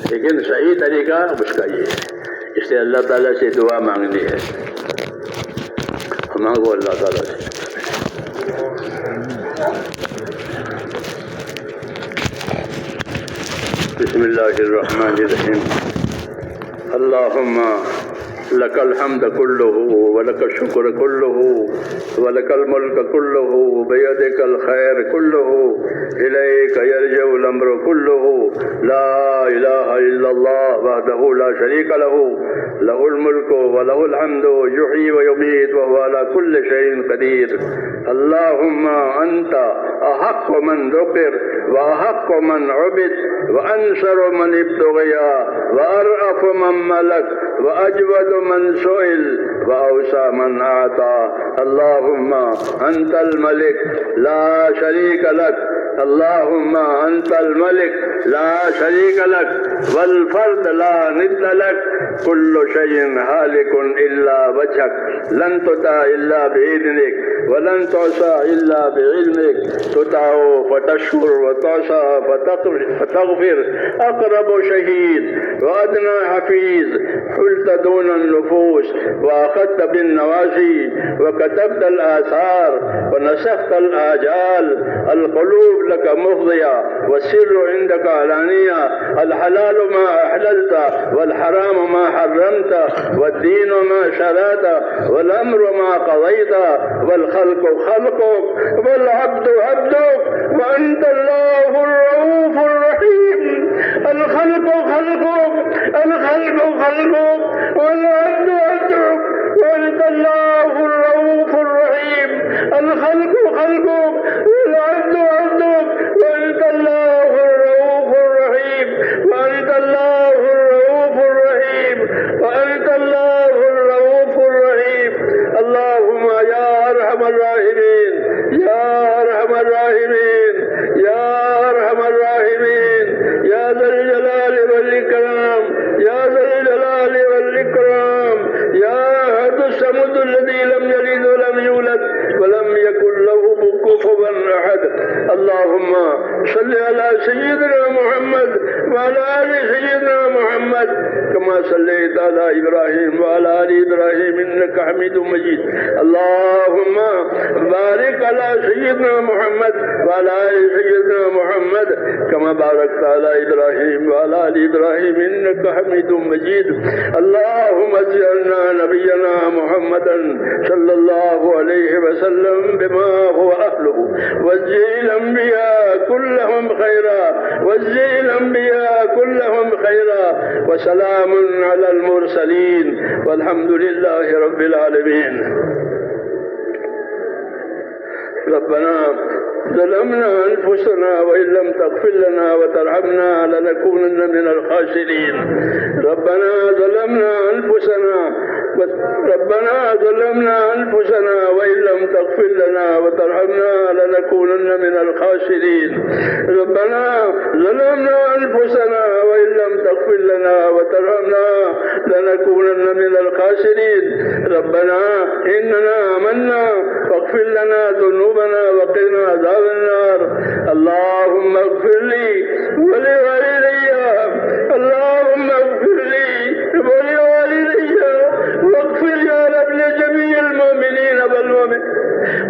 लेकिन सही तरीका उसका ये है। इसलिए अल्लाह ताला से दुआ मांगनी है, मांगो अल्लाह ताला से। बिस्मिल्लाहिर्रहमानिर्रहीम। अल्लाहुम्मा लकल हम्द कुल्लुहु व लकल शुक्र कुल्लुहु व लकल मुल्क कुल्लुहु बियदिकल खैर कुल्लुहु इलैका यरजउल अम्रु कुल्लुहु ला इलाहा इल्लल्लाह वहदहु ला शरीका लहु लहुल मुल्कु व लहुल हम्दु युहयी व युमीत व हुवा अला कुल्लि शैइन क़दीर। अल्लाहुम्मा अंता अहक्कु मन ज़ुकिर व अहक्कु मन उबिद व अंसरु मन इब्तग़िया व अरअफ़ु मन मलक व अजवदु मन सुइल व औसा मन आता। अल्लाहुम्मा अंतल मलिक ला शरीक लक। अल्लाहुम्मा अंतल मलिक ला शरीक लक वल फर्द ला निद्द लक कुल्लु शैइन हालिकुन इल्ला वजहक लन तुता इल्ला बिइज़निक व लन तुसा इल्ला बिइल्मिक तुताउ फतशकुर व तुसा फतग़फिर अक़रबु शहीद व अदना हफ़ीज़ हुल्त दून अन्नुफूस व अख़ज़त बिन्नवासी व कतबत आसार व नसख़त आजाल अलक़ुलूब लक मुफ़ज़िया व सिर्रु इंदक अलानिया अलहलाल मा अहललत वल हराम मा हर्रमत वद्दीन मा शरअत वल अम्रु मा क़ज़यत वल ख़ल्क़ु ख़ल्क़ुक वल अब्दु अब्दुक व अंतल्लाहुर रऊफ़ुर रहीम। अल ख़ल्क़ु ख़ल्क़ुक अल ख़ल्क़ु ख़ल्क़ुक वल अब्दु अब्दुक व अंतल्लाहुर रऊफ़ुर रहीम। अल ख़ल्क़ु ख़ल्क़ुक वल अब्दु अब्दुक व अंतल्लाहुर रऊफ़ुर रहीम व अंतल्लाहुर रऊफ़ुर रहीम व अंतल्लाहुर रऊफ़ुर रहीम। अल्लाहुम्मा या अरहमर राहिमीन या अरहमर राहिमीन या अरहमर राहिमीन या ज़ल जलाली वल इकराम या ज़ल जलाली वल इकराम या अहदुस समदुल लज़ी लम यलिद व लम यूलद व लम यकुल लहु कुफुवन अहद। अल्लाहुम्मा सल्लि अला सय्यिदिना मुहम्मद व अला आलि सय्यिदिना मुहम्मद कमा सल्लैता अला इब्राहीम व अला आलि इब्राहीम इन्नका हमीदुम मजीद। अल्लाहुम्मा बारिक अला सय्यिदिना मुहम्मद व अला आलि सय्यिदिना मुहम्मद कमा बारकता अला इब्राहीम व अला आलि इब्राहीम इन्नका हमीदुम मजीद। अल्लाहुम्मा अज़्ज़िलना नबियना मुहम्मदन सल्लल्लाहु अलैहि वसल्लम बिमा हुवा अहलुहु वज़्ज़िल अंबिया कुल्लहुम खैरा वज़्ज़िल अंबिया कुल्लहुम खैरा व सलामुन अलल मुरसलीन वल्हम्दुलिल्लाहि रब्बिल आलमीन। रब्बना ज़लमना अनफुसना व इन लम तग़फिर लना व तरहमना लनकूनन्न मिनल ख़ासिरीन। रब्बना ज़लमना अनफुसना रब्बना ज़लमना अनफुसना व इन लम तग़फिर लना व तरहमना लनकूनन्न मिनल ख़ासिरीन। रब्बना ज़लमना अनफुसना व इन लम तग़फिर लना व तरहमना लनकूनन्न मिनल ख़ासिरीन। रब्बना इन्नना आमन्ना फ़ग़फिर लना ज़ुनूबना व क़िना अज़ाबन नार। अल्लाहुम्मा इग़फिर ली व लिवालिदैया अल्लाहुम्मा इग़फिर ली व लिवालिदैया वग़फिर या रब लिजमीइल मुमिनीन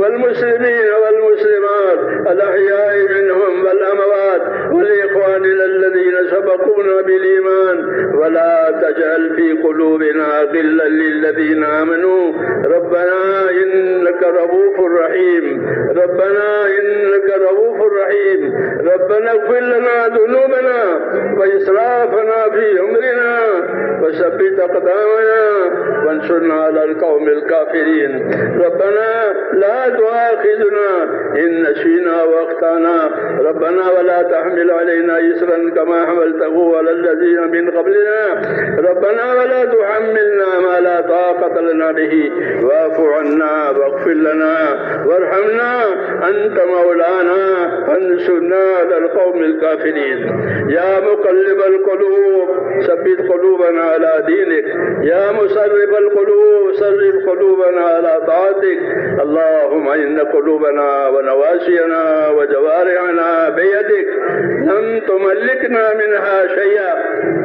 वल मुस्लिमीन वल मुस्लिमात अल अहयाइ मिनहुम वल अमवात व लिइख़वानिना अल्लज़ीना सबक़ूना बिल ईमान व ला तजअल फ़ी क़ुलूबिना ग़िल्लन लिल्लज़ीना आमनू रब्बना इन्नका रऊफ़ुर रहीम। रब्बना इन्नका रऊफ़ुर रहीम। रब्बना इग़फिर लना ज़ुनूबना व इसराफ़ना फ़ी अम्रिना व सब्बित अक़दामना वंसुरना अलल क़ौमिल काफ़िरीन। रब्बना ला तुआख़िज़ना इन नसीना व अख़्ताना रब्बना व ला तहमिल अलैना इसरन कमा हमलतहु अलल लज़ीना मिन क़ब्लिना रब्बना व ला तुहम्मिलना मा ला ताक़त लना बिही वाफ़ु अन्ना वग़फ़िर लना वरहमना अंत मौलाना फंसुरना अलल क़ौमिल काफ़िरीन। या मुक़ल्लिबल क़ुलूब सब्बित क़ुलूबना अला दीनिक या मुसर्रिफ़ल क़ुलूब सर्रिफ़ क़ुलूबना अला ताअतिक। अल्लाहुम्मा इन्न क़ुलूबना व नवासियना व जवारिहना बियदिक लम तुमल्लिकना تنقصنا منها شيئا،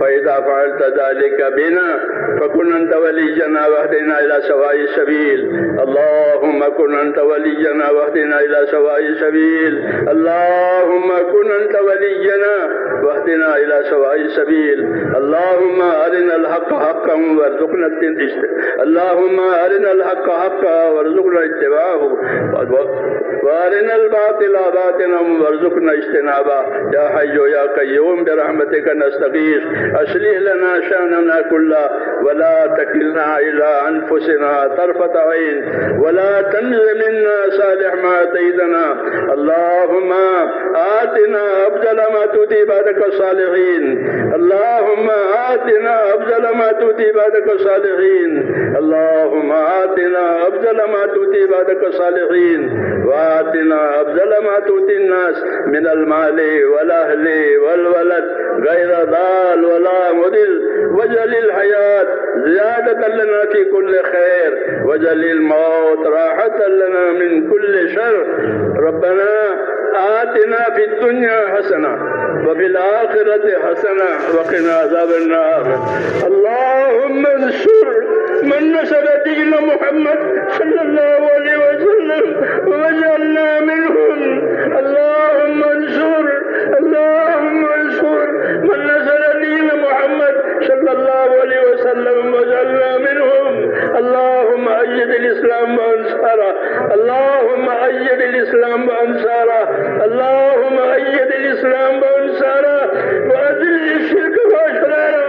فإذا فعلت ذلك بنا فكن أنت ولينا واهدنا إلى سواء السبيل. اللهم كن أنت ولينا واهدنا إلى سواء السبيل. اللهم كن أنت ولينا واهدنا إلى سواء السبيل. اللهم أرنا الحق حقا وارزقنا اللهم أرنا الحق حقا وارزقنا اتباعه، وأرنا الباطل باطلا وارزقنا اجتنابه. يا حي يا قيوم برحمتك نستغيث، أصلح لنا شأننا كله ولا تكلنا إلى أنفسنا طرفة عين، ولا تنز منا صالح ما أتيتنا. اللهم آتنا أفضل ما تؤتي عبادك الصالحين. اللهم آتنا أفضل ما تؤتي عبادك الصالحين. اللهم آتنا أفضل ما تؤتي عبادك الصالحين، وآتنا أفضل ما تؤتي الناس من المال والأهل والولد غير ضال ولا مضل. واجعل الحياة زيادة لنا في كل خير، واجعل الموت راحة لنا من كل شر. ربنا آتنا في الدنيا حسنة وفي الآخرة حسنة وقنا عذاب النار. اللهم انصر من نصر دين محمد صلى الله عليه وسلم واجعلنا منهم. اللهم انصر من نصر دين محمد صلى الله عليه وسلم واجعلنا منهم. اللهم أيد الإسلام وأنصاره. اللهم أيد الإسلام وأنصاره. اللهم أيد الإسلام وأنصاره وأذل الشرك وأشراره.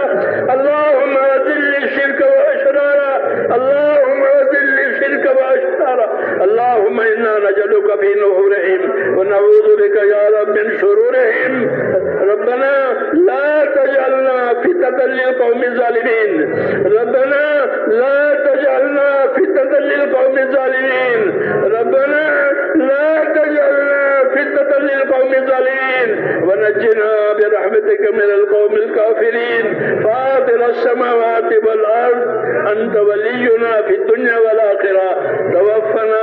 اللهم أذل الشرك وأشراره. اللهم أذل الشرك وأشراره. اللهم إنا نجعلك في نحورهم ونعوذ بك يا رب من شرورهم. ربنا لا تجعلنا فتنة للقوم الظالمين. ربنا لا تجعلنا فتنة للقوم الظالمين. ربنا لا تجعلنا فتنة للقوم الظالمين، ونجنا برحمتك من القوم الكافرين. فاطر السماوات والأرض أنت ولينا في الدنيا والآخرة. توفنا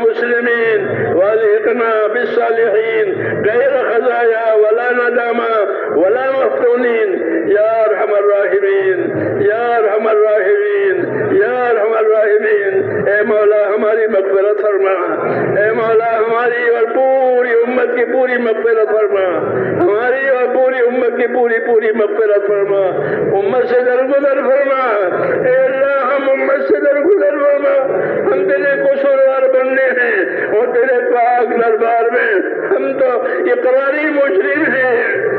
مسلمين والحقنا بالصالحين غير خزايا ولا ندامة ولا مفتونين. يا أرحم الراحمين يا أرحم الراحمين يا أرحم الراحمين. اے مولا ہماری مغفرت فرما. اے مولا ہماری اور پوری امت کی پوری مغفرت فرما. ہماری اور پوری امت کی پوری مغفرت فرما. امت سے درگزر فرما. اے اللہ ہم امت سے درگزر فرما. ہم تیرے قصوروار بننے ہیں اور تیرے پاک دربار میں ہم تو اقراری مجرم ہیں.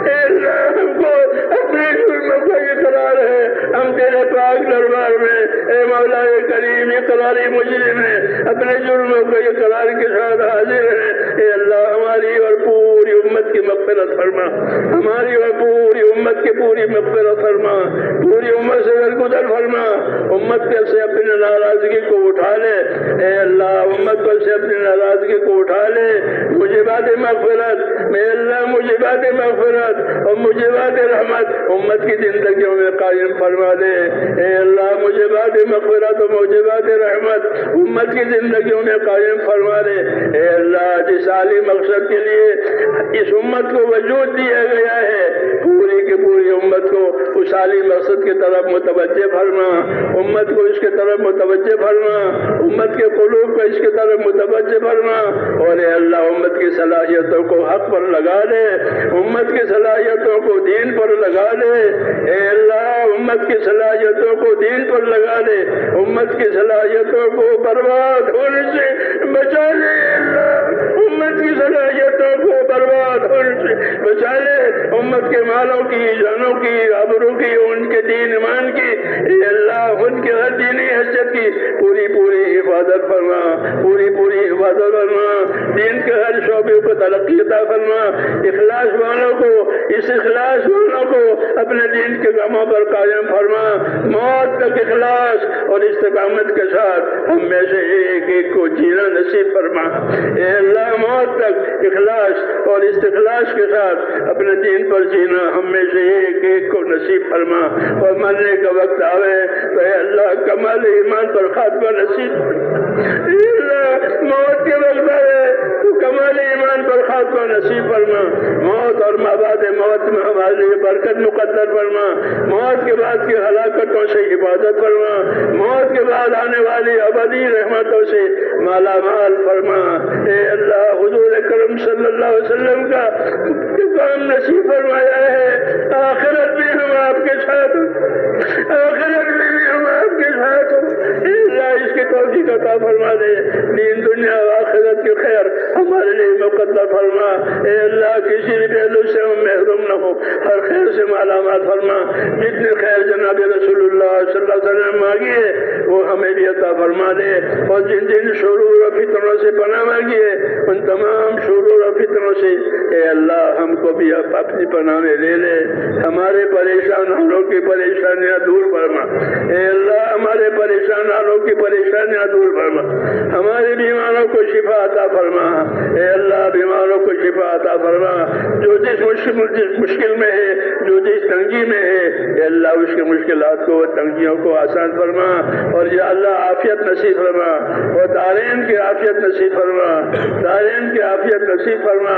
اے اللہ ہم کو اپنے جرموں کا اقرار ہے. ہم تیرے پاک دربار میں اے مولا کریم اقراری مجرم ہیں. اپنے جرموں کو اقرار کے ساتھ حاضر ہیں. اے اللہ ہماری اور پوری امت کی مغفرت فرما. ہماری اور پوری امت کی پوری مغفرت فرما. پوری امت سے درگزر فرما. امت کے سے اپنی ناراضگی کو اٹھا لے. اے اللہ امت کو سے اپنی ناراضگی کو اٹھا لے. موجبات مغفرت اے اللہ موجبات مغفرت اور موجبات رحمت امت کی زندگیوں میں قائم فرما دے. اے اللہ موجبات مغفرت اور موجبات رحمت امت کی زندگیوں میں قائم فرما دے. اے اللہ جس عالی مقصد کے لیے اس امت کو وجود دیا گیا ہے پوری کی پوری امت کو اس عالی مقصد کی طرف متوجہ فرما. امت کو اس کی طرف متوجہ فرما. امت کے قلوب کو اس کی طرف متوجہ فرما. اور اے اللہ امت کی صلاحیتوں کو حق پر لگا دے. امت کی صلاحیتوں کو دین پر لگا دے. اے اللہ امت کی صلاحیتوں کو دین پر لگا دے. امت کی صلاحیتوں کو برباد ہونے سے بچا لے. اللہ امت کی صلاحیتوں کو برباد ہونے سے بچا لے. امت کے مالوں کی جانوں کی آبرو کی ان کے دین ایمان کی اے اللہ ان کے ہر دینی حیثیت کی پوری حفاظت فرما. پوری حفاظت فرما. دین کے ہر شعبے کو ترقی عطا فرما. اخلاص والوں کو اس اخلاص والوں کو اپنے دین کے کاموں پر قائم فرما. موت تک اخلاص اور استقامت کے ساتھ ہم میں سے ایک کو جینا نصیب فرما. اے اللہ موت تک اخلاص اور استخلاص کے ساتھ اپنے دین پر جینا ہم میں سے ایک کو نصیب فرما. اور مرنے کا وقت آوے تو اے اللہ کمال ایمان پر خاتمہ نصیب. اے اللہ موت کے وقت آوے تو کمال ایمان پر خاتمہ نصیب فرما، موت اور بعد موت میں ہمارے لیے برکت مقدر فرما، موت کے بعد کی ہلاکتوں سے حفاظت فرما، موت کے بعد آنے والی ابدی رحمتوں سے مالا مال فرما۔ اے اللہ حضور اکرم صلی اللہ علیہ وسلم کا کام نصیب فرمایا ہے، آخرت میں ہم آپ کے ساتھ ہوں، آخرت میں بھی ہم آپ کے ساتھ ہوں۔ اے اللہ اس کی توفیق عطا فرما دے، دین دنیا و آخرت کی خیر ہمارے لیے مقدر فرما۔ اے اللہ کسی بھی پہلو سے ہم محروم نہ ہو، ہر خیر سے مالا مال فرما۔ جتنے خیر جناب رسول اللہ صلی اللہ علیہ وسلم مانگی ہے وہ ہمیں بھی عطا فرما دے، اور جن جن شرور و فتنوں سے پناہ مانگی ہے ان تمام شرور و فتنوں سے اے اللہ ہم کو بھی اپنی پناہ میں لے لے، ہمارے پریشان حالوں کی پریشانیاں دور فرما۔ اے اللہ ہمارے پریشان حالوں کی پریشانیاں دور فرما، ہمارے بیماروں کو شفا عطا فرما۔ اے اللہ بیماروں کو شفا عطا فرما، جو جس مشکل میں ہے، جو جس تنگی میں ہے، اے اللہ اس کی مشکلات کو تنگیوں کو آسان فرما، اور یا اللہ عافیت نصیب فرما، اور دارین کی عافیت نصیب فرما، دارین کی عافیت نصیب فرما،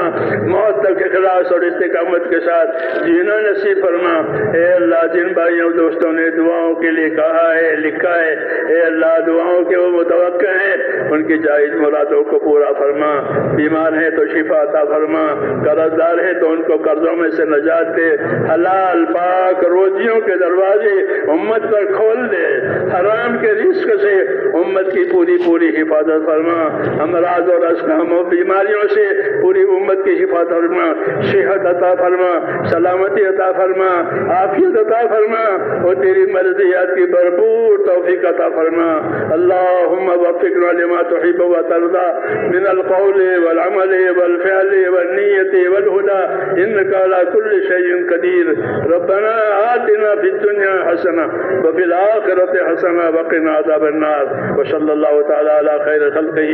موت تک اخلاص اور استقامت کے ساتھ جینا نصیب فرما۔ اے اللہ جن بھائیوں دوستوں نے دعاؤں کے لیے کہا ہے لکھا ہے، اے اللہ دعاؤں کے وہ متوقع ہیں، ان کی جائز مرادوں کو پورا فرما، بیمار ہیں تو شفا عطا فرما، قرض دار ہیں تو ان کو قرضوں میں سے نجات دے، حلال پاک روزیوں کے دروازے امت پر کھول دے، حرام کے رزق سے امت کی پوری حفاظت فرما، امراض اور اسقام و بیماریوں سے پوری امت کی حفاظت فرما، صحت عطا فرما، سلامتی عطا فرما، عافیت عطا فرما، اور تیری مرضیات کی بھرپور توفیق عطا فرما۔ اللہم وفقنا لما تحب و ترضى من القول والعمل والفعل والنیت والہدى انک علی کل شیء قدیر۔ ربنا آتنا فی الدنیا حسنہ وفی الآخرۃ حسنہ وقنا عذاب النار، وصلی اللہ تعالی علی خیر خلقہ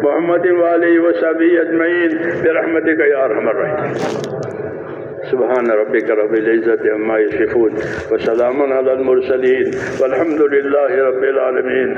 محمد وآلہ وصحبہ اجمعین برحمتک یا ارحم الراحمین۔ سبحان ربک رب العزت عما یصفون وسلام علی المرسلین والحمد للہ رب العالمین۔